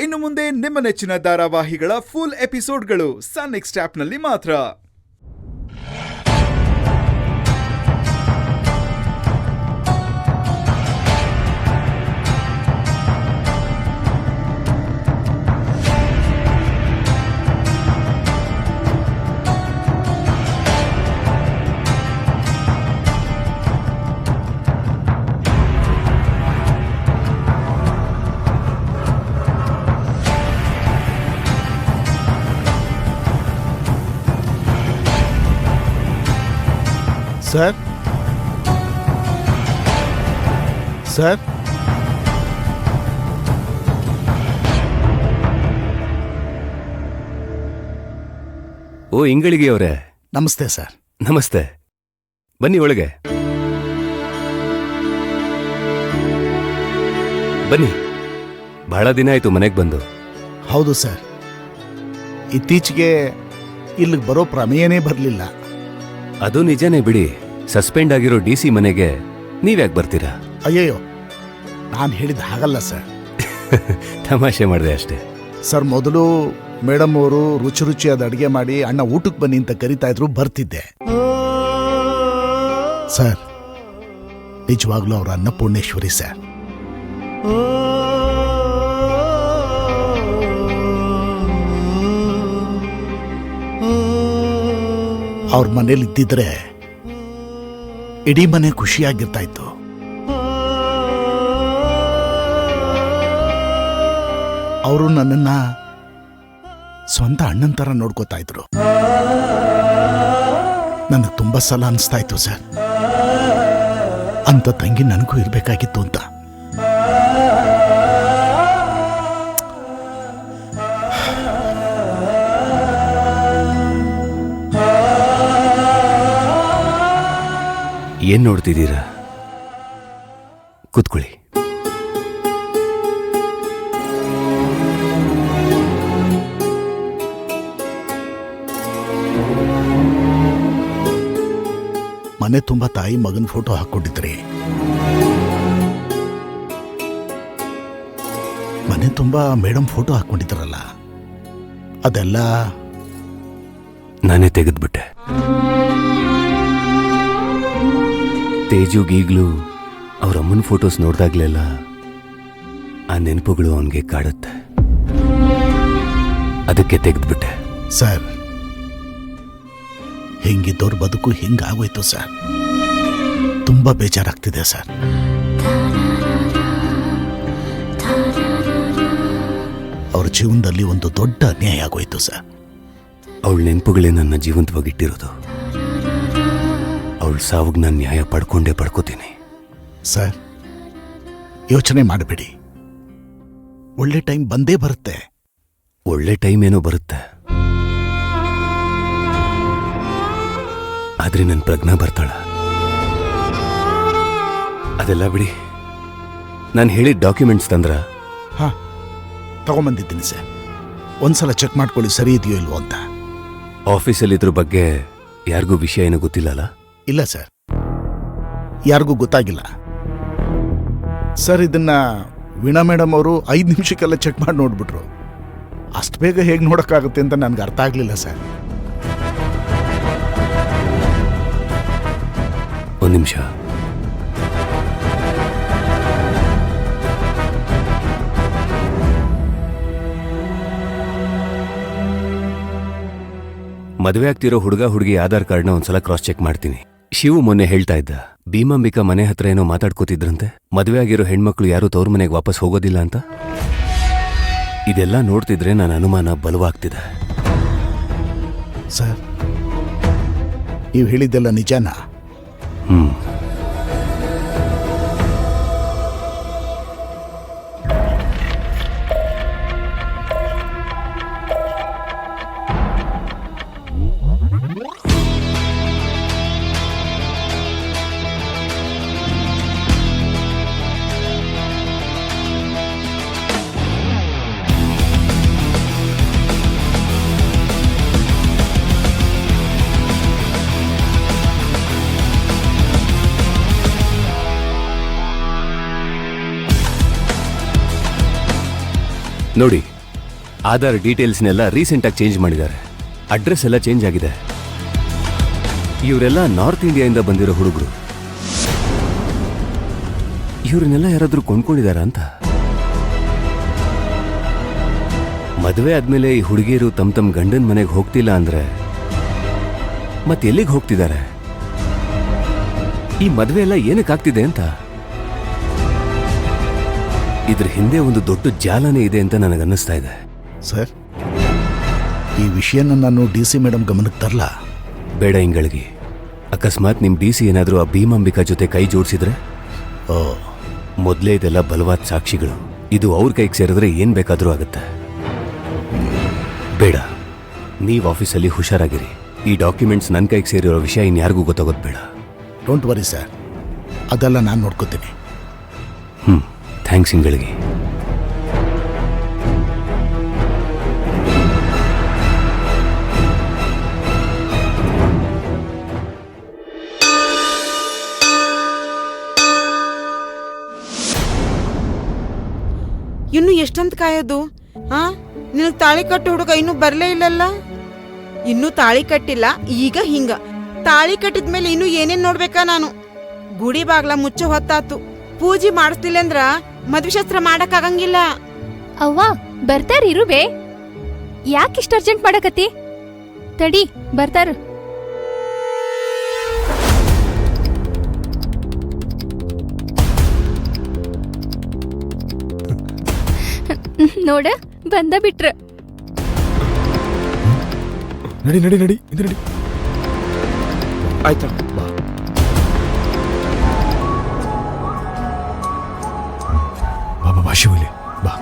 ಇನ್ನು ಮುಂದೆ ನಿಮ್ಮ ನೆಚ್ಚಿನ ಧಾರಾವಾಹಿಗಳ ಫುಲ್ ಎಪಿಸೋಡ್ಗಳು ಸನ್ ನೆಕ್ಸ್ಟ್ ಆಪ್ನಲ್ಲಿ ಮಾತ್ರ. ಸರ್ ಸರ್ ಓ ಇಂಗಳಿಗೆ ಅವರೇ, ನಮಸ್ತೆ ಸರ್. ನಮಸ್ತೆ. ಬನ್ನಿ ಒಳಗೆ ಬನ್ನಿ. ಬಹಳ ದಿನ ಆಯ್ತು ಮನೆಗೆ ಬಂದು. ಹೌದು ಸರ್, ಇತ್ತೀಚೆಗೆ ಇಲ್ಲಿಗೆ ಬರೋ ಪ್ರಮೇಯನೇ ಬರಲಿಲ್ಲ. ಅದು ನಿಜನೇ ಬಿಡಿ. ಸಸ್ಪೆಂಡ್ ಆಗಿರೋ DC ಮನೆಗೆ ನೀವ್ಯಾಕೆ ಬರ್ತೀರಾ? ಅಯ್ಯಯ್ಯೋ, ನಾನು ಹೇಳಿದ ಹಾಗಲ್ಲ ಸರ್. ತಮಾಷೆ ಮಾಡಿದೆ ಅಷ್ಟೇ. ಸರ್, ಮೊದಲು ಮೇಡಮ್ ಅವರು ರುಚಿ ರುಚಿಯಾದ ಅಡುಗೆ ಮಾಡಿ ಅಣ್ಣ ಊಟಕ್ಕೆ ಬನ್ನಿ ಅಂತ ಕರಿತಾ ಇದ್ರು, ಬರ್ತಿದ್ದೆ. ಸರ್, ನಿಜವಾಗ್ಲೂ ಅವ್ರ ಅನ್ನಪೂರ್ಣೇಶ್ವರಿ ಸರ್. ಅವ್ರ ಮನೇಲಿ ಇದ್ದಿದ್ರೆ ಇಡೀ ಮನೆ ಖುಷಿಯಾಗಿರ್ತಾ ಇತ್ತು. ಅವರು ನನ್ನನ್ನ ಸ್ವಂತ ಅಣ್ಣನ ಥರ ನೋಡ್ಕೋತಾ ಇದ್ರು. ನನಗೆ ತುಂಬಾ ಸಲ ಅನಿಸ್ತಾ ಇತ್ತು ಸರ್, ಅಂತ ತಂಗಿ ನನಗೂ ಇರಬೇಕಾಗಿತ್ತು ಅಂತ. ಏನ್ ನೋಡ್ತಿದ್ದೀರಾ? ಕೂತ್ಕೊಳ್ಳಿ. ಮನೆ ತುಂಬಾ ತಾಯಿ ಮಗನ ಫೋಟೋ ಹಾಕೊಂಡಿದ್ರಿ. ಮನೆ ತುಂಬಾ ಮೇಡಮ್ ಫೋಟೋ ಹಾಕೊಂಡಿದ್ರಲ್ಲ, ಅದೆಲ್ಲ ನಾನೇ ತೆಗೆದ್ಬಿಟ್ಟೆ. ತೇಜುಗೀಗ್ಲೂ ಅವ್ರ ಅಮ್ಮನ ಫೋಟೋಸ್ ನೋಡ್ದಾಗ್ಲೆಲ್ಲ ಆ ನೆನಪುಗಳು ಅವನಿಗೆ ಕಾಡುತ್ತೆ. ಅದಕ್ಕೆ ತೆಗೆದ್ಬಿಟ್ಟೆ. ಸರ್, ಹೆಂಗಿದ್ದವ್ರ ಬದುಕು ಹಿಂಗಾಗೋಯ್ತು ಸರ್. ತುಂಬಾ ಬೇಜಾರಾಗ್ತಿದೆ ಸರ್. ಅವ್ರ ಜೀವನದಲ್ಲಿ ಒಂದು ದೊಡ್ಡ ಅನ್ಯಾಯ ಆಗೋಯ್ತು ಸರ್. ಅವಳ ನೆನಪುಗಳೇ ನನ್ನ ಜೀವಂತವಾಗಿಟ್ಟಿರೋದು. ಅವಳ ಸಾವುಗ್ ನಾನು ನ್ಯಾಯ ಪಡ್ಕೋತೀನಿ. ಸರ್, ಯೋಚನೆ ಮಾಡಬೇಡಿ. ಒಳ್ಳೆ ಟೈಮ್ ಬಂದೇ ಬರುತ್ತೆ. ಒಳ್ಳೆ ಟೈಮ್ ಏನೋ ಬರುತ್ತೆ, ಆದ್ರೆ ನನ್ನ ಪ್ರಜ್ಞಾ ಬರ್ತಾಳ. ಅದೆಲ್ಲ ಬಿಡಿ. ನಾನು ಹೇಳಿದ ಡಾಕ್ಯುಮೆಂಟ್ಸ್ ತಂದ್ರ? ಹಾ, ತಗೊಂಬಂದಿದ್ದೀನಿ ಸರ್. ಒಂದ್ಸಲ ಚೆಕ್ ಮಾಡ್ಕೊಳ್ಳಿ ಸರಿ ಇದೆಯೋ ಇಲ್ವೋ ಅಂತ. ಆಫೀಸಲ್ಲಿ ಇದ್ರ ಬಗ್ಗೆ ಯಾರಿಗೂ ವಿಷಯ ಏನೋ ಗೊತ್ತಿಲ್ಲಲ್ಲ? ಇಲ್ಲ ಸರ್, ಯಾರಿಗೂ ಗೊತ್ತಾಗಿಲ್ಲ ಸರ್. ಇದನ್ನ ವೀಣಾ ಮೇಡಮ್ ಅವರು 5 ನಿಮಿಷಕ್ಕೆಲ್ಲ ಚೆಕ್ ಮಾಡಿ ನೋಡ್ಬಿಟ್ರು. ಅಷ್ಟು ಬೇಗ ಹೇಗೆ ನೋಡೋಕ್ಕಾಗುತ್ತೆ ಅಂತ ನನಗೆ ಅರ್ಥ ಆಗಲಿಲ್ಲ ಸರ್. ಒಂದು ನಿಮಿಷ. ಮದುವೆ ಆಗ್ತಿರೋ ಹುಡುಗಿ ಆಧಾರ್ ಕಾರ್ಡ್ನ ಒಂದ್ಸಲ ಕ್ರಾಸ್ ಚೆಕ್ ಮಾಡ್ತೀನಿ. ಶಿವು ಮೊನ್ನೆ ಹೇಳ್ತಾ ಇದ್ದ, ಭೀಮಾಂಬಿಕಾ ಮನೆ ಹತ್ರ ಏನೋ ಮಾತಾಡ್ಕೋತಿದ್ರಂತೆ. ಮದುವೆ ಆಗಿರೋ ಹೆಣ್ಮಕ್ಳು ಯಾರೂ ತವ್ರ ಮನೆಗೆ ವಾಪಸ್ ಹೋಗೋದಿಲ್ಲ ಅಂತ. ಇದೆಲ್ಲ ನೋಡ್ತಿದ್ರೆ ನನ್ನ ಅನುಮಾನ ಬಲವಾಗ್ತಿದೆ. ಸರ್, ನೀವು ಹೇಳಿದ್ದೆಲ್ಲ ನಿಜನಾ? ನೋಡಿ, ಆಧಾರ್ ಡೀಟೇಲ್ಸ್ನೆಲ್ಲ ರೀಸೆಂಟಾಗಿ ಚೇಂಜ್ ಮಾಡಿದ್ದಾರೆ. ಅಡ್ರೆಸ್ ಎಲ್ಲ ಚೇಂಜ್ ಆಗಿದೆ. ಇವರೆಲ್ಲ ನಾರ್ತ್ ಇಂಡಿಯಾದಿಂದ ಬಂದಿರೋ ಹುಡುಗರು. ಇವ್ರನ್ನೆಲ್ಲ ಯಾರಾದ್ರೂ ಕೊಂಡ್ಕೊಂಡಿದಾರ ಅಂತ. ಮದುವೆ ಆದ್ಮೇಲೆ ಈ ಹುಡುಗಿಯರು ತಮ್ಮ ಗಂಡನ ಮನೆಗೆ ಹೋಗ್ತಿಲ್ಲ ಅಂದ್ರೆ ಮತ್ತೆ ಎಲ್ಲಿಗೆ ಹೋಗ್ತಿದ್ದಾರೆ? ಈ ಮದುವೆ ಎಲ್ಲ ಏನಕ್ಕಾಗ್ತಿದೆ ಅಂತ. ಇದ್ರ ಹಿಂದೆ ಒಂದು ದೊಡ್ಡ ಜಾಲನೇ ಇದೆ ಅಂತ ನನಗನ್ನಿಸ್ತಾ ಇದೆ. ಸರ್, ಈ ವಿಷಯನ ನಾನು ಡಿ ಸಿ ಮೇಡಮ್ ಗಮನಕ್ಕೆ ತರಲ್ಲ. ಬೇಡ ಇಂಗಳಿಗೆ. ಅಕಸ್ಮಾತ್ ನಿಮ್ ಡಿ ಸಿ ಏನಾದ್ರೂ ಆ ಭೀಮಾಂಬಿಕಾ ಜೊತೆ ಕೈ ಜೋಡಿಸಿದ್ರೆ? ಓ, ಮೊದಲೇ ಇದೆಲ್ಲ ಬಲವಾದ ಸಾಕ್ಷಿಗಳು. ಇದು ಅವ್ರ ಕೈಗೆ ಸೇರಿದ್ರೆ ಏನ್ ಬೇಕಾದ್ರೂ ಆಗುತ್ತೆ. ಬೇಡ, ನೀವ್ ಆಫೀಸಲ್ಲಿ ಹುಷಾರಾಗಿರಿ. ಈ ಡಾಕ್ಯುಮೆಂಟ್ಸ್ ನನ್ನ ಕೈಗೆ ಸೇರಿರೋ ವಿಷಯ ಇನ್ಯಾರಿಗೂ ಗೊತ್ತಾಗೋದು ಬೇಡ. ಡೋಂಟ್ ವರಿ ಸರ್, ಅದೆಲ್ಲ ನಾನು ನೋಡ್ಕೋತೀನಿ. ಥ್ಯಾಂಕ್ಸ್ ಇಂಗಳಿಗೆ. ಇನ್ನು ಎಷ್ಟಂತ ಕಾಯೋದು? ನಿನಗ್ ತಾಳಿ ಕಟ್ಟು ಹುಡುಗ ಇನ್ನೂ ಬರ್ಲೇ ಇಲ್ಲಲ್ಲ? ಇನ್ನೂ ತಾಳಿ ಕಟ್ಟಿಲ್ಲ, ಈಗ ಹಿಂಗ ತಾಳಿ ಕಟ್ಟಿದ್ಮೇಲೆ ಇನ್ನು ಏನೇನ್ ನೋಡ್ಬೇಕಾ ನಾನು? ಗುಡಿ ಬಾಗ್ಲ ಮುಚ್ಚೋ ಹೊತ್ತಾತು. ಪೂಜೆ ಮಾಡಿಸ್ತಿಲ್ಲ ಅಂದ್ರ ಮದ್ವೆ ಶಾಸ್ತ್ರ ಮಾಡಕ್ ಆಗಂಗಿಲ್ಲ. ಅವ್ವ ಬರ್ತಾರ ಇರುವೆ. ಯಾಕಿಷ್ಟ ಅರ್ಜೆಂಟ್ ಮಾಡಕತ್ತಿ? ತಡಿ ಬರ್ತಾರ. ನೋಡ ಬಂದ ಬಿಟ್ರ. ನಡಿ ನಡಿ ನಡಿ ಇದು ನಡಿ. ಆಯ್ತಾ ಬಾ. ಬಾ ಬಾ ಶಿವಲಿ ಬಾ.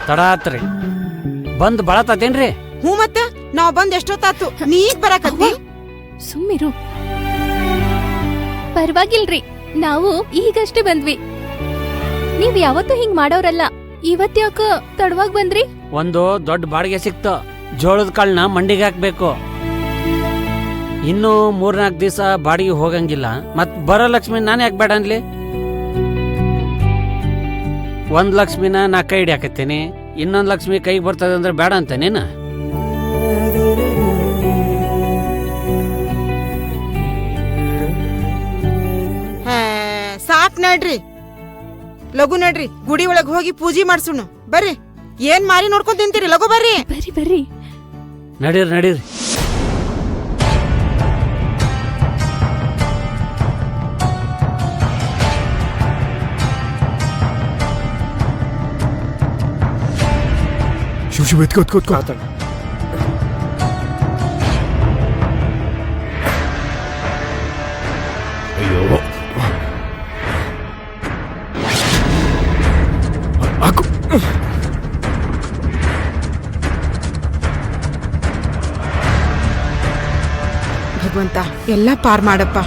ತಡ ಆತ್ರಿ. ಬಂದ್ ಬಳತದೇನ್ರಿ? ಹ್ಞೂ ಮತ್ತ ನಾವ್ ಬಂದ್ ಎಷ್ಟೊತ್ತಾತು, ನೀ ಈಗ ಬರಾಕತ್ತಿ? ಸುಮ್ಮಿರು. ಪರವಾಗಿಲ್ರಿ, ನಾವು ಈಗಷ್ಟೇ ಬಂದ್ವಿ. ನೀವ್ ಯಾವತ್ತೂ ಹಿಂಗ್ ಮಾಡೋರಲ್ಲ. ಇವತ್ತ್ಯಾಕ ತಡವಾಗಿ ಬಂದ್ರಿ? ಒಂದು ದೊಡ್ಡ ಬಾಡಿಗೆ ಸಿಕ್ತು. ಜೋಳದ ಕಾಳನ್ನ ಮಂಡಿಗೆ ಹಾಕ್ಬೇಕು. ಇನ್ನು 3-4 ದಿವಸ ಬಾಡಿಗೆ ಹೋಗಂಗಿಲ್ಲ. ಮತ್ ಬರೋ ಲಕ್ಷ್ಮಿ ನಾನು ಯಾಕೆ ಬೇಡ ಅನ್ಲಿ? 1 ಲಕ್ಷ್ಮಿನ ನಾ ಕೈ ಹಿಡಿಯಾಕತ್ತೀನಿ, ಇನ್ನೊಂದು ಲಕ್ಷ್ಮಿ ಕೈಗೆ ಬರ್ತದೆ ಅಂದ್ರೆ ಬೇಡ ಅಂತ ನೀನು? ಸಾಕ್ ನಡ್ರಿ, ಲಘು ನಡ್ರಿ, ಗುಡಿ ಒಳಗ್ ಹೋಗಿ ಪೂಜೆ ಮಾಡ್ಸುಣ. ಬರ್ರಿ, ಏನ್ ಮಾರಿ ನೋಡ್ಕೊಂಡ್ ತಿಂತೀರಿ? ಲಘು ಬರ್ರಿ. ಬರ್ರಿ ಬರ್ರಿ. ನಡೀರಿ ನಡೀರಿ. ಶಿವ ಎತ್ಕೋ ಎತ್ಕೋ ಎತ್ಕೋ. ಅಯ್ಯೋ ಹಾಕು. ಭಗವಂತ ಎಲ್ಲ ಪಾರ್ ಮಾಡಪ್ಪ.